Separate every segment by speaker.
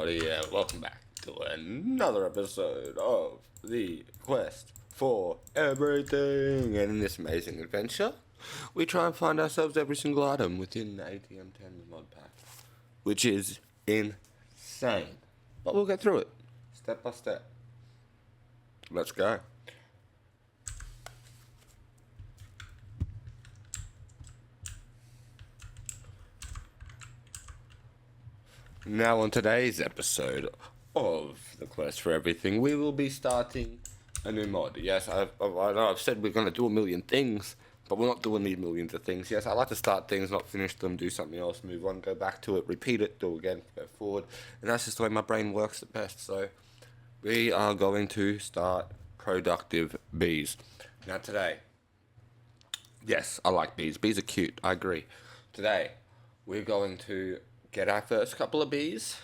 Speaker 1: everybody, and welcome back to another episode of the Quest for Everything. And in this amazing adventure, we try and find ourselves every single item within the ATM10 mod pack, which is insane. But we'll get through it, step by step. Let's go. Now on today's episode of the Quest for Everything, we will be starting a new mod. Yes, I know I've said we're going to do a million things, but we're not doing these millions of things. Yes, I like to start things, not finish them, do something else, move on, go back to it, repeat it, do it again, go forward. And that's just the way my brain works at best. So we are going to start productive bees. Now today, yes, I like bees. Bees are cute, I agree. Today, we're going to get our first couple of bees,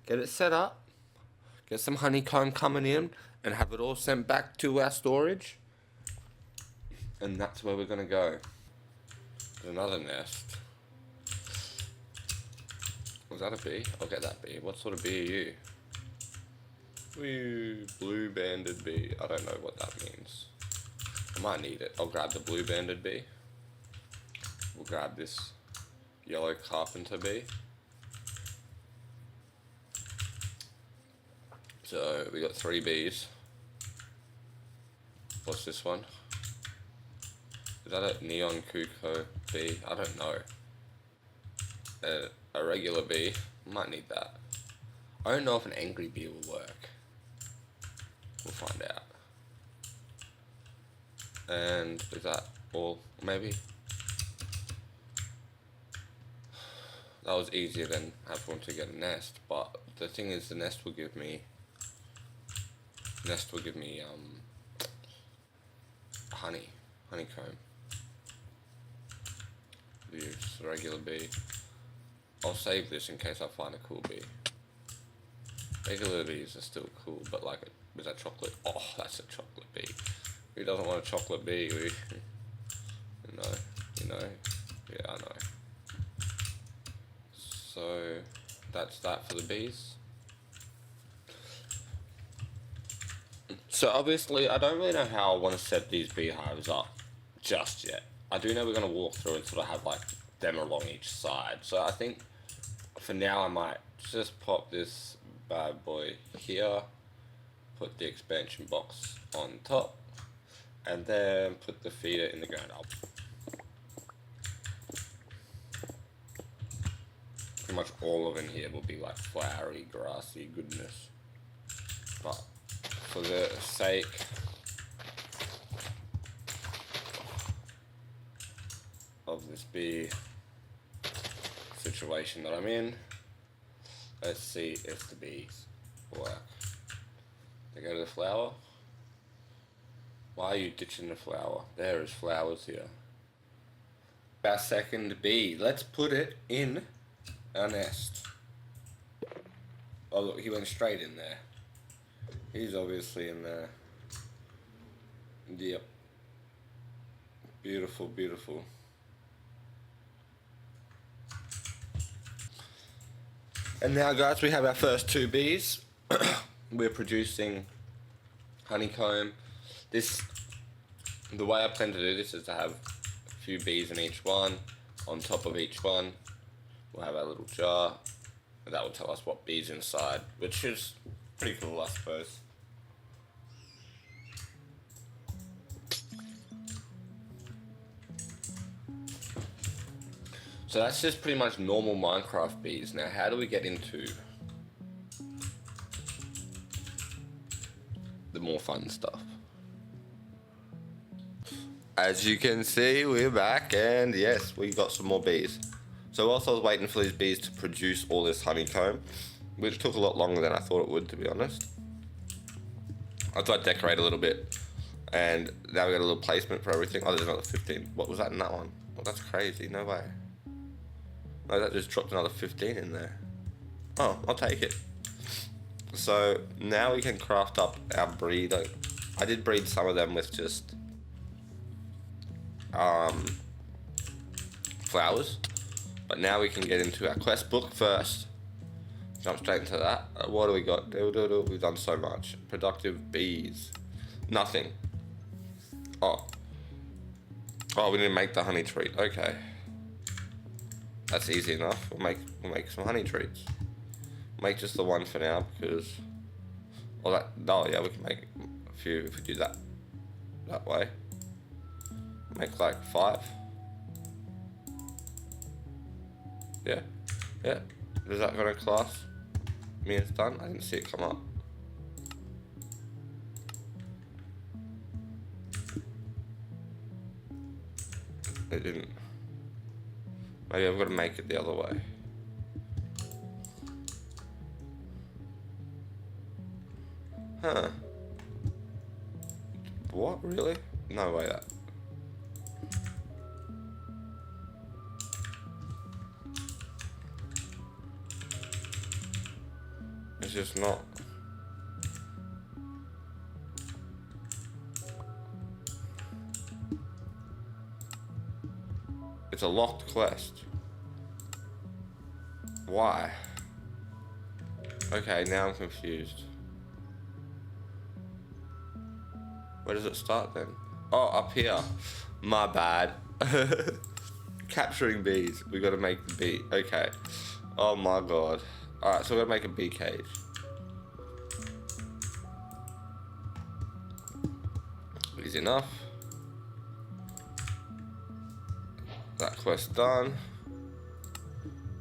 Speaker 1: get it set up, get some honeycomb coming in, and have it all sent back to our storage. And that's where we're going to go. There's another nest. Was that a bee? I'll get that bee. What sort of bee are you? Woo, blue banded bee. I don't know what that means. I might need it. I'll grab the blue banded bee. We'll grab this yellow carpenter bee. So we got 3 bees. What's this one? Is that a neon cuckoo bee? I don't know. A regular bee. Might need that. I don't know if an angry bee will work. We'll find out. And is that all? Maybe? That was easier than having to get a nest, but the thing is the nest will give me honeycomb. Use a regular bee. I'll save this in case I find a cool bee. Regular bees are still cool, but like, is that chocolate? Oh, that's a chocolate bee. Who doesn't want a chocolate bee? You know, yeah, I know. So that's that for the bees. So obviously, I don't really know how I want to set these beehives up just yet. I do know we're going to walk through and sort of have like them along each side. So I think for now I might just pop this bad boy here, put the expansion box on top, and then put the feeder in the ground up. Pretty much all of in here will be like flowery, grassy goodness. But for the sake of this bee situation that I'm in, let's see if the bees work. They go to the flower. Why are you ditching the flower? There is flowers here. Our second bee. Let's put it in our nest. Oh look, he went straight in there. He's obviously in there. Yep. Beautiful, beautiful. And now guys, we have our first 2 bees. We're producing honeycomb. The way I plan to do this is to have a few bees in each one. On top of each one, we'll have our little jar. And that will tell us what bee's inside, which is pretty cool, I suppose. So that's just pretty much normal Minecraft bees. Now, how do we get into the more fun stuff? As you can see, we're back, and yes, we got some more bees. So whilst I was waiting for these bees to produce all this honeycomb, which took a lot longer than I thought it would, to be honest, I thought I'd decorate a little bit. And now we got a little placement for everything. Oh, there's another 15. What was that in that one? Well, that's crazy. No way. No, that just dropped another 15 in there. Oh, I'll take it. So now we can craft up our breeder. I did breed some of them with just flowers, but now we can get into our quest book first Jump straight into that. What do we got? We've done so much. Productive bees. Nothing. Oh, we need to make the honey treat. Okay. That's easy enough. We'll make some honey treats. Make just the one for now because... yeah, we can make a few if we do that way. Make like 5. Yeah. Is that gonna class me as done? I didn't see it come up. It didn't. Maybe I've got to make it the other way. Huh. What? Really? No way that. It's just not. It's a locked quest. Why? Okay, now I'm confused. Where does it start then? Oh, up here. My bad. Capturing bees. We gotta make the bee. Okay. Oh my god. Alright, so we're gonna make a bee cage. Easy enough. That quest done.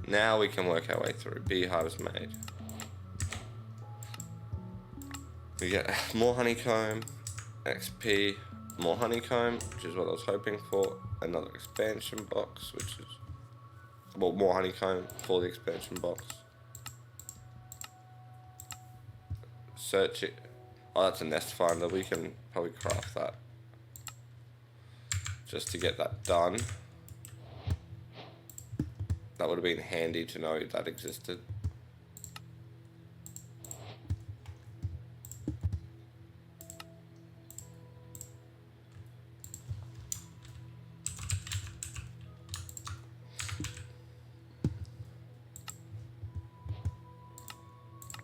Speaker 1: Now we can work our way through. Beehives made. We get more honeycomb, XP, more honeycomb, which is what I was hoping for. Another expansion box, which is, well, more honeycomb for the expansion box. Search it. Oh, that's a nest finder. We can probably craft that just to get that done. That would have been handy to know that existed.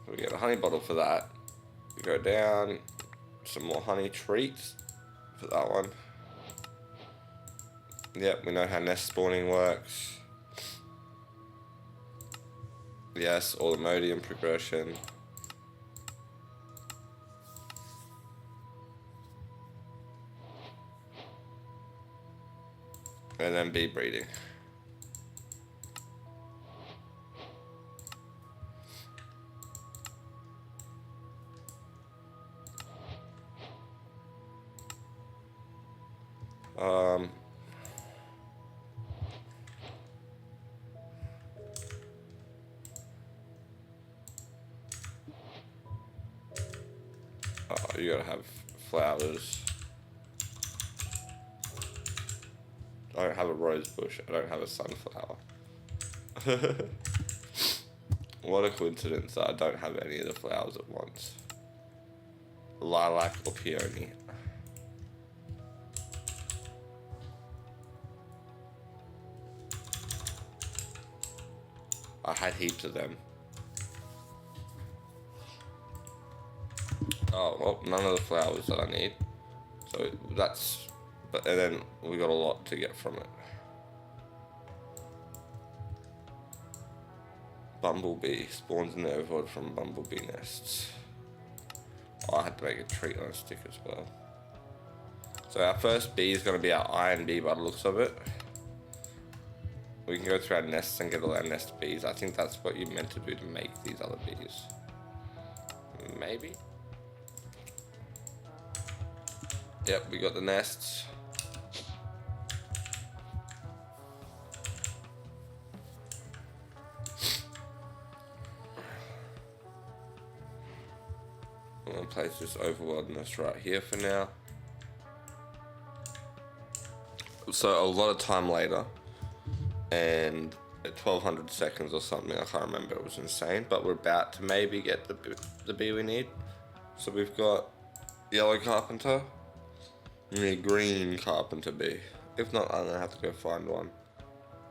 Speaker 1: We get a honey bottle for that. We go down, some more honey treats for that one. Yep, we know how nest spawning works. Yes, all the modium progression. And then bee breeding. You gotta have flowers. I don't have a rose bush. I don't have a sunflower. What a coincidence that I don't have any of the flowers at once. Lilac or peony. I had heaps of them. Oh, well, none of the flowers that I need. So that's, and then we got a lot to get from it. Bumblebee spawns in the overworld from bumblebee nests. Oh, I had to make a treat on a stick as well. So our first bee is going to be our iron bee by the looks of it. We can go through our nests and get all our nest bees. I think that's what you're meant to do to make these other bees. Maybe? Yep, we got the nests. I'm gonna place this overworld nest right here for now. So a lot of time later, and at 1200 seconds or something, I can't remember, it was insane, but we're about to maybe get the bee we need. So we've got yellow carpenter, we need green carpenter bee. If not, I'm gonna have to go find one,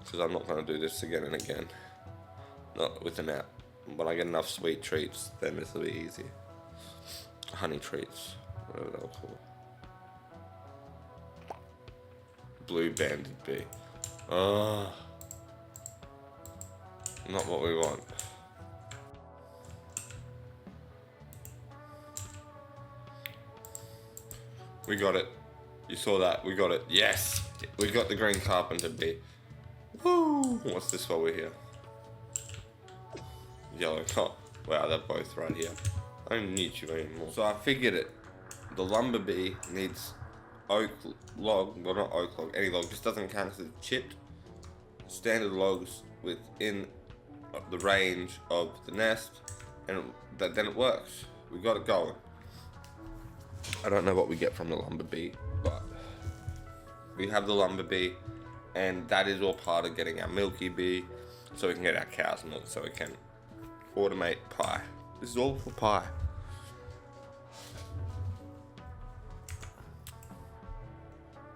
Speaker 1: because I'm not gonna do this again and again. Not with an app. When I get enough sweet treats, then this will be easy. Honey treats, whatever they'll call. Blue banded bee. Oh, not what we want. We got it. You saw that. We got it. Yes! We got the green carpenter bee. Woo! What's this while we're here? Yellow. Oh, wow, they're both right here. I don't need you anymore. So I figured it. The lumber bee needs oak log. Well, not oak log. Any log. Just doesn't count as chipped. Standard logs within the range of the nest. And then it works. We got it going. I don't know what we get from the lumber bee, but we have the lumber bee, and that is all part of getting our milky bee, so we can get our cow's milk, so we can automate pie. This is all for pie.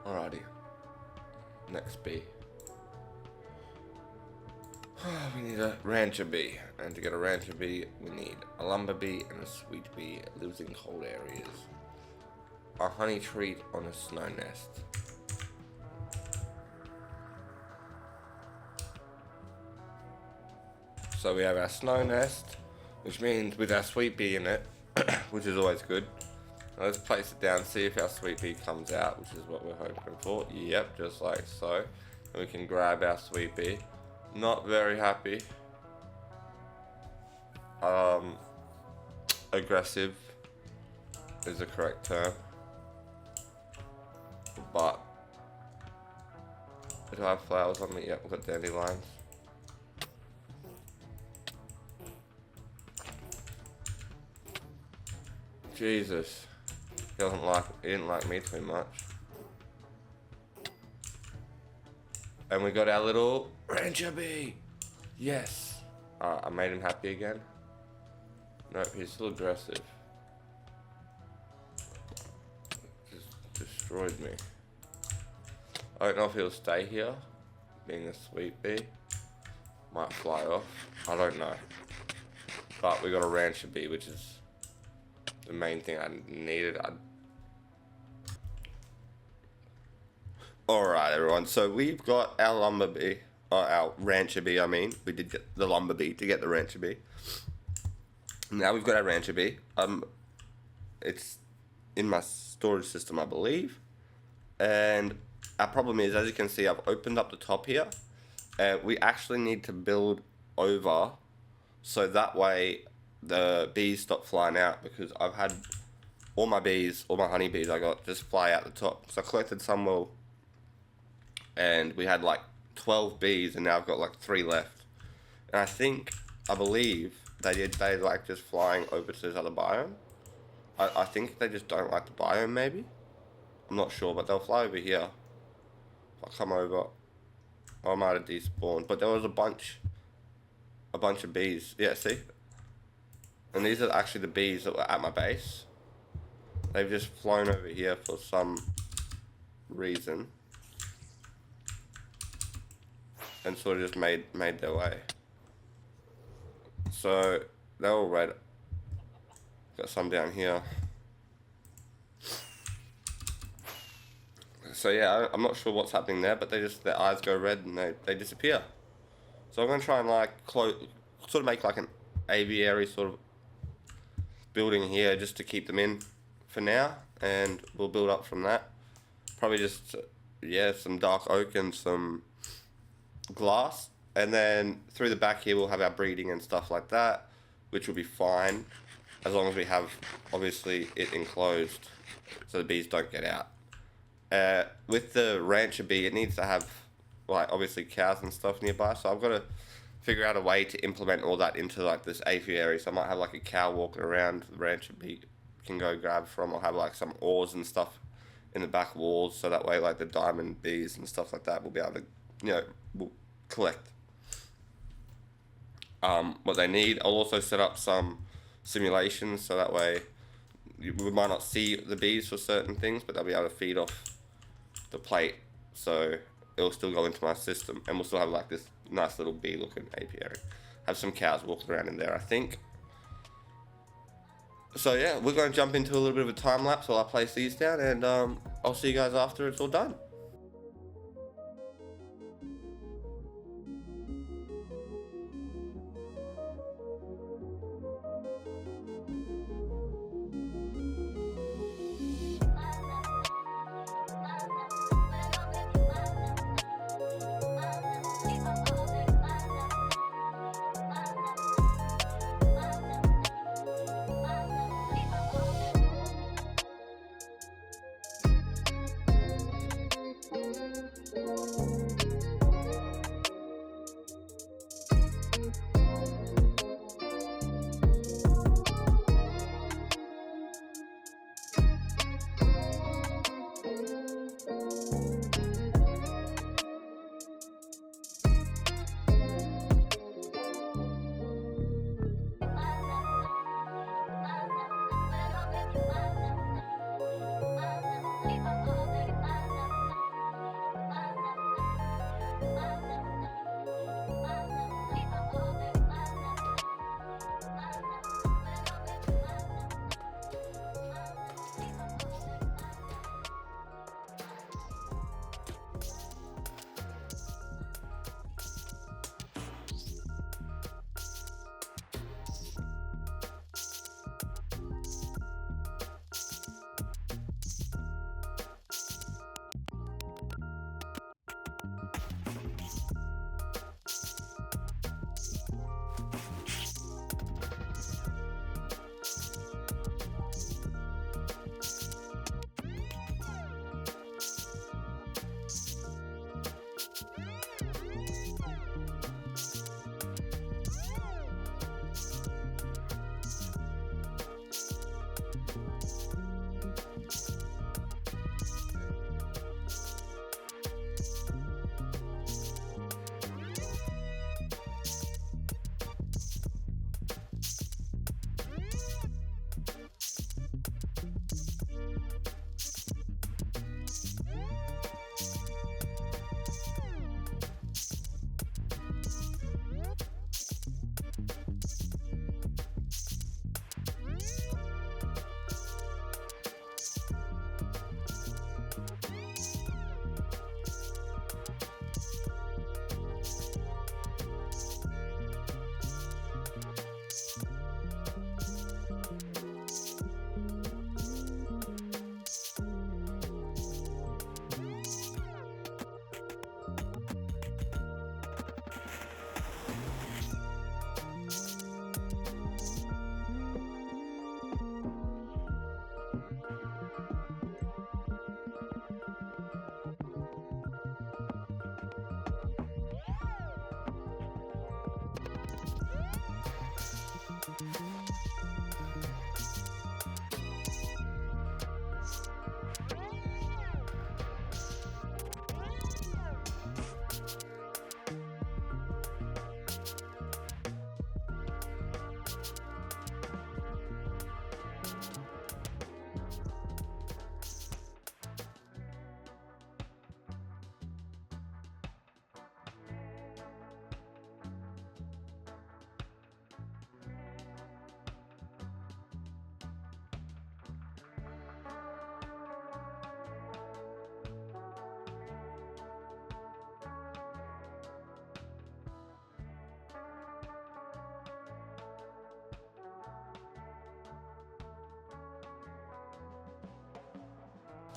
Speaker 1: Alrighty, next bee. We need a rancher bee, and to get a rancher bee, we need a lumber bee and a sweet bee. It lives in cold areas. A honey treat on a snow nest. So we have our snow nest, which means with our sweet bee in it, which is always good. Now let's place it down, see if our sweet bee comes out, which is what we're hoping for. Yep, just like so. And we can grab our sweet bee. Not very happy. Aggressive is the correct term. But do I have flowers on me? Yep, we've got dandelions. Jesus, he didn't like me too much. And we got our little rancher bee. Yes. I made him happy again. Nope, he's still aggressive. Just destroyed me. I don't know if he'll stay here, being a sweet bee. Might fly off. I don't know. But we got a rancher bee, which is the main thing I needed. Alright everyone, so we've got our lumber bee, or our rancher bee I mean. We did get the lumber bee to get the rancher bee. Now we've got our rancher bee. It's in my storage system I believe. And our problem is, as you can see, I've opened up the top here. We actually need to build over so that way the bees stop flying out, because I've had all my bees, all my honey bees I got just fly out the top. So I collected some wool and we had like 12 bees and now I've got like 3 left. And I believe they like just flying over to this other biome. I think they just don't like the biome maybe. I'm not sure, but they'll fly over here. I'll come over. I might have despawned, but there was a bunch of bees. Yeah, see? And these are actually the bees that were at my base. They've just flown over here for some reason. And sort of just made their way. So, they're all red. Got some down here. So yeah, I'm not sure what's happening there, but their eyes go red and they disappear. So I'm going to try and like sort of make like an aviary sort of building here just to keep them in for now, and we'll build up from that. Probably just, yeah, some dark oak and some glass, and then through the back here we'll have our breeding and stuff like that, which will be fine as long as we have obviously it enclosed so the bees don't get out. With the rancher bee, it needs to have like obviously cows and stuff nearby, so I've got to figure out a way to implement all that into like this apiary. So I might have like a cow walking around the rancher bee can go grab from, or have like some oars and stuff in the back walls, so that way like the diamond bees and stuff like that will be able to, you know, will collect what they need. I'll also set up some simulations so that way we might not see the bees for certain things, but they'll be able to feed off the plate, so it'll still go into my system and we'll still have like this nice little bee looking apiary.
Speaker 2: have some cows walking around in there, I think. So yeah, we're going to jump into a little bit of a time lapse while I place these down, and I'll see you guys after it's all done.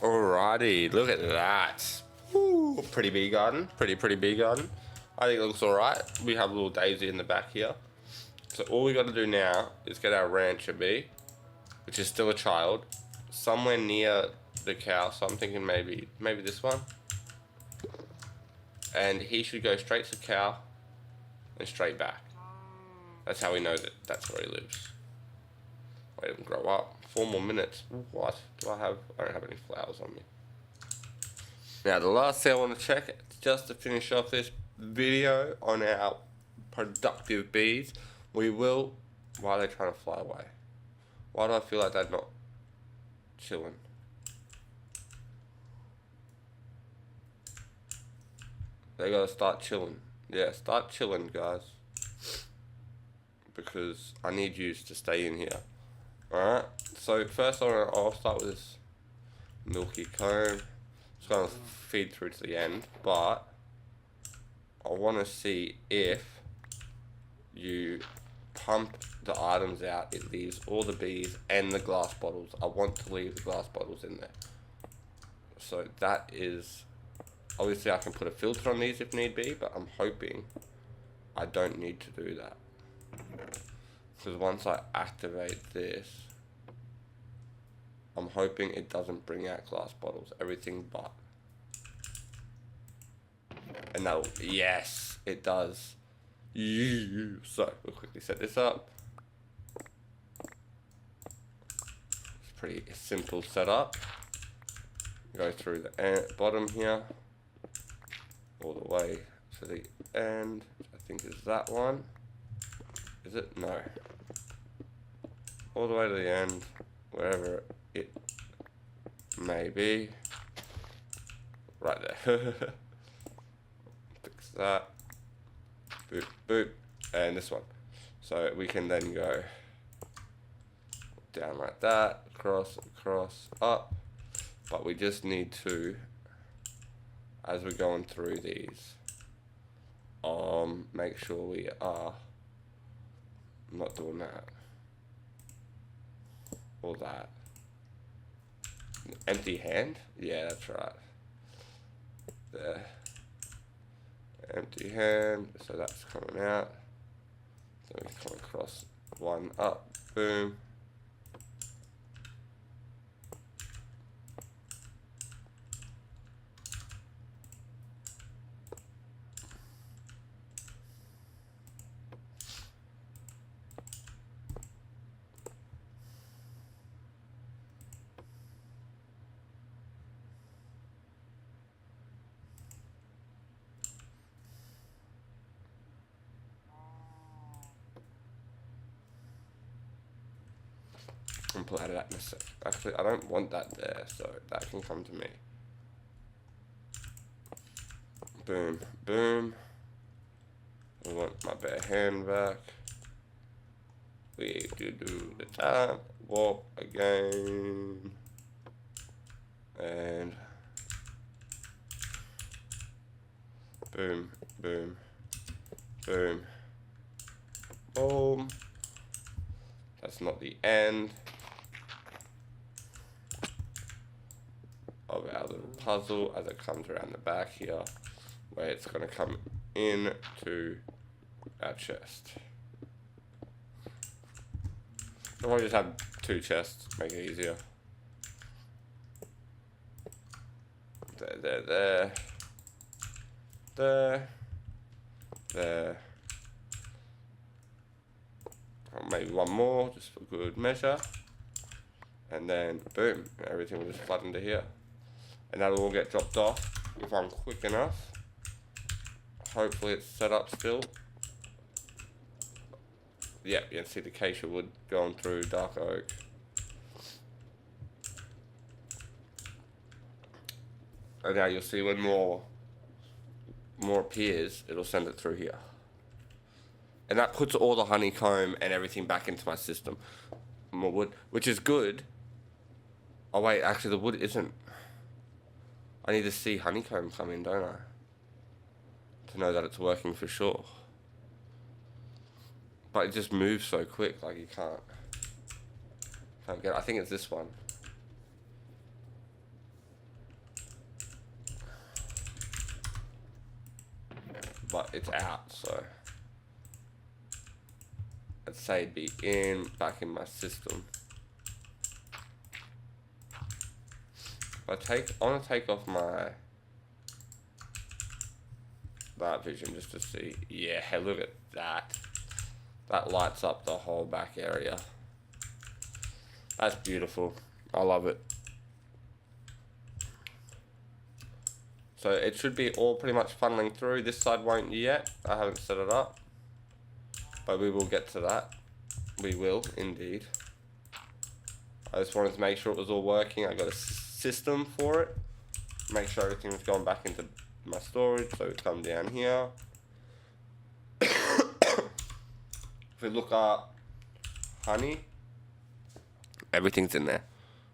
Speaker 2: Alrighty, look at that. Ooh, pretty bee garden, pretty bee garden. I think it looks alright. We have a little daisy in the back here. So all we got to do now is get our rancher bee, which is still a child, somewhere near the cow. So I'm thinking maybe this one. And he should go straight to the cow and straight back. That's how we know that that's where he lives. Wait him grow up. 4 more minutes. What do I have? I don't have any flowers on me. Now the last thing I want to check, just to finish off this video on our productive bees, we will... Why are they trying to fly away? Why do I feel like they're not chilling? They gotta start chilling. Yeah, start chilling, guys. because I need you to stay in here. Alright, so first I'll start with this milky comb. It's going to feed through to the end, but I want to see if you pump the items out, it leaves all the bees and the glass bottles. I want to leave the glass bottles in there. So that is, obviously I can put a filter on these if need be, but I'm hoping I don't need to do that. Because once I activate this, I'm hoping it doesn't bring out glass bottles, everything but. And that'll, yes, it does. So, we'll quickly set this up. It's pretty simple setup. Go through the bottom here, all the way to the end. I think is that one. Is it? No. All the way to the end, wherever it may be. Right there. Fix that. Boop, boop. And this one. So we can then go down like that, across, across, up. But we just need to, as we're going through these, make sure we are not doing that. Or that. Empty hand? Yeah, that's right. There. Empty hand, so that's coming out. So we come across one up, boom. And pull out of that in a sec. Actually, I don't want that there, so that can come to me. Boom, boom. I want my bare hand back. We do the tap, walk again, and boom, boom, boom, boom. That's not the end of our little puzzle as it comes around the back here, where it's going to come into our chest. So we'll just have two chests, make it easier. There, there, there. There. There. Or maybe one more, just for good measure. And then, boom, everything will just flood into here. And that'll all get dropped off if I'm quick enough. Hopefully it's set up still. Yeah, you can see the acacia wood going through dark oak. And now you'll see when more appears, it'll send it through here. And that puts all the honeycomb and everything back into my system. More wood, which is good. Oh wait, actually the wood isn't. I need to see honeycomb come in, don't I? To know that it's working for sure. But it just moves so quick, like you can't get it. I think it's this one. But it's out, so I'd say it'd be back in my system. I want to take off my that vision just to see. Yeah, look at that. That lights up the whole back area. That's beautiful. I love it. So it should be all pretty much funneling through. This side won't yet. I haven't set it up. But we will get to that. We will, indeed. I just wanted to make sure it was all working. I got a system for it. Make sure everything was going back into my storage. So we come down here. If we look up honey, everything's in there.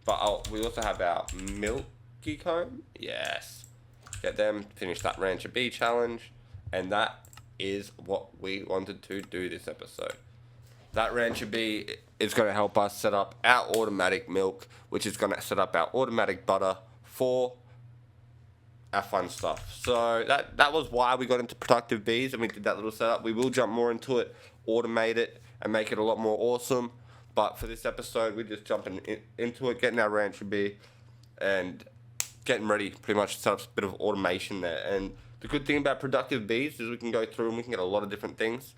Speaker 2: But we also have our milky comb. Yes. Get them, finish that Rancher Bee challenge. And that is what we wanted to do this episode. That Rancher Bee is going to help us set up our automatic milk, which is going to set up our automatic butter for our fun stuff. So that was why we got into productive bees and we did that little setup. We will jump more into it, automate it, and make it a lot more awesome. But for this episode, we're just jumping into it, getting our Rancher Bee, and getting ready pretty much to set up a bit of automation there. And the good thing about productive bees is we can go through and we can get a lot of different things.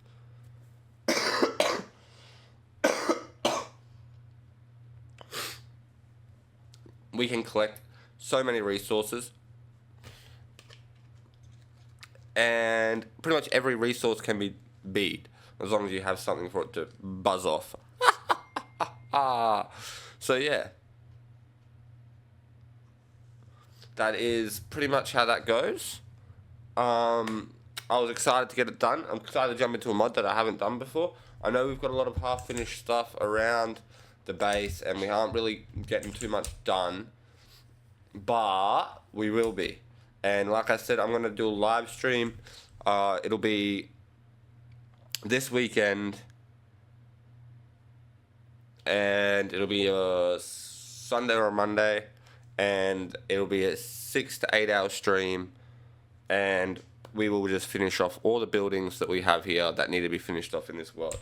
Speaker 2: We can collect so many resources. And pretty much every resource can be bead, as long as you have something for it to buzz off. So yeah. That is pretty much how that goes. I was excited to get it done. I'm excited to jump into a mod that I haven't done before. I know we've got a lot of half-finished stuff around the base, and we aren't really getting too much done. But we will be. And like I said, I'm going to do a live stream. It'll be this weekend. And it'll be a Sunday or a Monday. And it'll be a 6 to 8 hour stream. And we will just finish off all the buildings that we have here that need to be finished off in this world.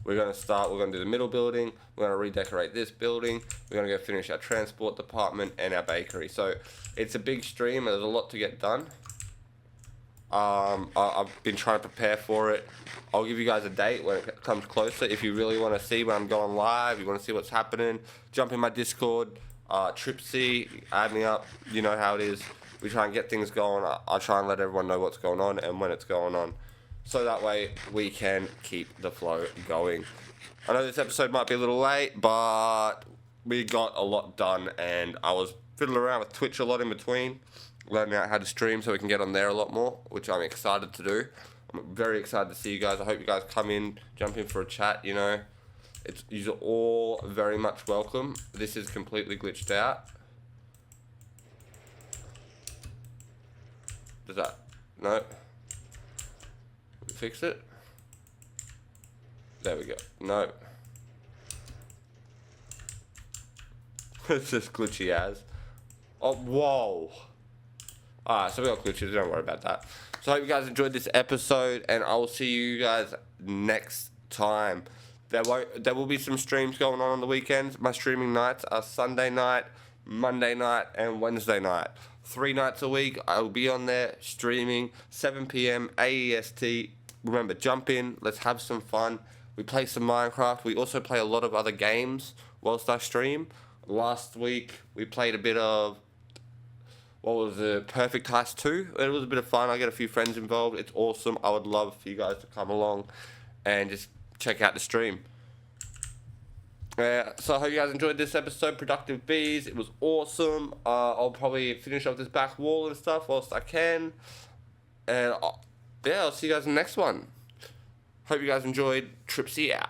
Speaker 2: We're going to do the middle building. We're going to redecorate this building. We're going to go finish our transport department and our bakery. So it's a big stream. There's a lot to get done. I've been trying to prepare for it. I'll give you guys a date when it comes closer. If you really want to see when I'm going live, you want to see what's happening, jump in my Discord. Cutsie, add me up. You know how it is. We try and get things going. I try and let everyone know what's going on and when it's going on, so that way we can keep the flow going. I know this episode might be a little late, but we got a lot done, and I was fiddling around with Twitch a lot in between, learning out how to stream so we can get on there a lot more, which I'm excited to do. I'm very excited to see you guys. I hope you guys come in, jump in for a chat, you know. You're all very much welcome. This is completely glitched out. Does that? No. Fix it. There we go. No. It's just glitchy as. Oh, whoa. Alright, so we got glitches. Don't worry about that. So I hope you guys enjoyed this episode, and I will see you guys next time. There will be some streams going on the weekends. My streaming nights are Sunday night, Monday night, and Wednesday night. 3 nights a week, I will be on there streaming, 7 p.m. AEST. Remember, jump in, let's have some fun. We play some Minecraft. We also play a lot of other games whilst I stream. Last week, we played a bit of, what was it, Perfect Heist 2. It was a bit of fun. I get a few friends involved. It's awesome. I would love for you guys to come along and just check out the stream. So I hope you guys enjoyed this episode, Productive Bees. It was awesome. I'll probably finish off this back wall and stuff whilst I can. And yeah, I'll see you guys in the next one. Hope you guys enjoyed. Tripsy out.